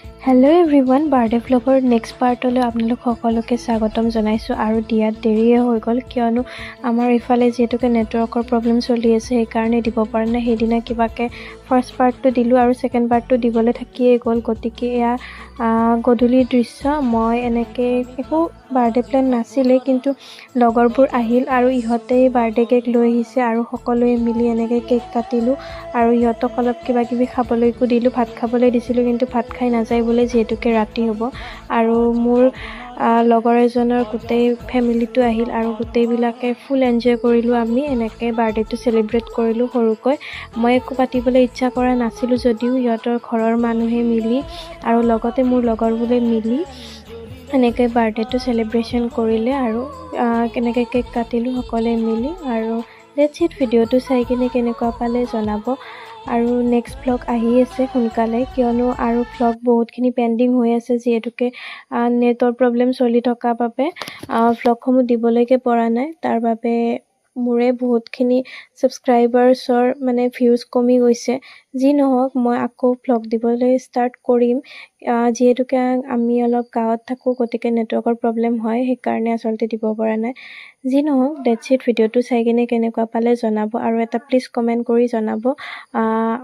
Hello' everyone, birthday ভ্লগৰ next পাৰ্টলৈ আপোনালোক সকলোকে স্বাগতম জনাইছোঁ। আৰু দিয়াত দেৰিয়ে হৈ গ'ল কিয়নো আমাৰ ইফালে যিহেতুকে নেটৱৰ্কৰ প্ৰব্লেম চলি আছে, সেইকাৰণে দিব পৰা নাই। সেইদিনা কিবাকৈ ফাৰ্ষ্ট পাৰ্টটো দিলোঁ আৰু ছেকেণ্ড পাৰ্টটো দিবলৈ থাকিয়েই গ'ল। গতিকে এয়া গধূলিৰ দৃশ্য। মই এনেকৈ একো বাৰ্থডে প্লেন নাছিলে, কিন্তু লগৰবোৰ আহিল আৰু ইহঁতেই বাৰ্থডে কেক লৈ আহিছে আৰু সকলোৱে মিলি এনেকৈ কেক কাটিলোঁ আৰু ইহঁতক অলপ কিবা কিবি খাবলৈকো দিলোঁ। ভাত খাবলৈ দিছিলোঁ, কিন্তু ভাত খাই নাযায় বোলে, যিহেতুকে ৰাতি হ'ব। আৰু মোৰ লগৰ এজনৰ গোটেই ফেমিলিটো আহিল আৰু গোটেইবিলাকে ফুল এনজয় কৰিলোঁ। আমি এনেকৈ বাৰ্থডেটো চেলিব্ৰেট কৰিলোঁ সৰুকৈ। মই একো পাতিবলৈ ইচ্ছা কৰা নাছিলোঁ, যদিও সিহঁতৰ ঘৰৰ মানুহে মিলি আৰু লগতে মোৰ লগৰবোৰে মিলি এনেকৈ বাৰ্থডেটো চেলিব্ৰেশ্যন কৰিলে আৰু কেনেকৈ কেক কাটিলোঁ সকলোৱে মিলি। আৰু লেটছ ইট, ভিডিঅ'টো চাই কিনে কেনেকুৱা পালে জনাব। আৰু নেক্সট ভ্লগ আহি আছে সোনকালে, কিয়নো আৰু ভ্লগ বহুতখিনি পেণ্ডিং হৈ আছে, যিহেতুকে নেটৰ প্ৰব্লেম চলি থকা বাবে ভ্লগসমূহ দিবলৈকে পৰা নাই। তাৰ বাবে মোৰে বহুতখিনি ছাবস্ক্ৰাইবাৰ্ছৰ ভিউজ কমি গৈছে। যি নহওক, মই আকৌ ভ্লগ দিবলৈ ষ্টাৰ্ট কৰিম। যিহেতুকে আমি অলপ গাঁৱত থাকোঁ, গতিকে নেটৱৰ্কৰ প্ৰব্লেম হয়, সেইকাৰণে আচলতে দিব পৰা নাই। যি নহওক, লেটছ ইট, ভিডিঅ'টো চাই কিনে কেনেকুৱা পালে জনাব আৰু এটা প্লিজ কমেণ্ট কৰি জনাব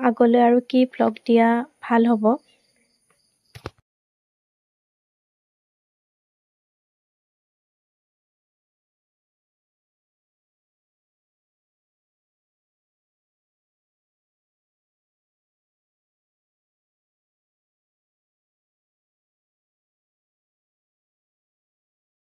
আগলৈ আৰু কি ভ্লগ দিয়া ভাল হ'ব।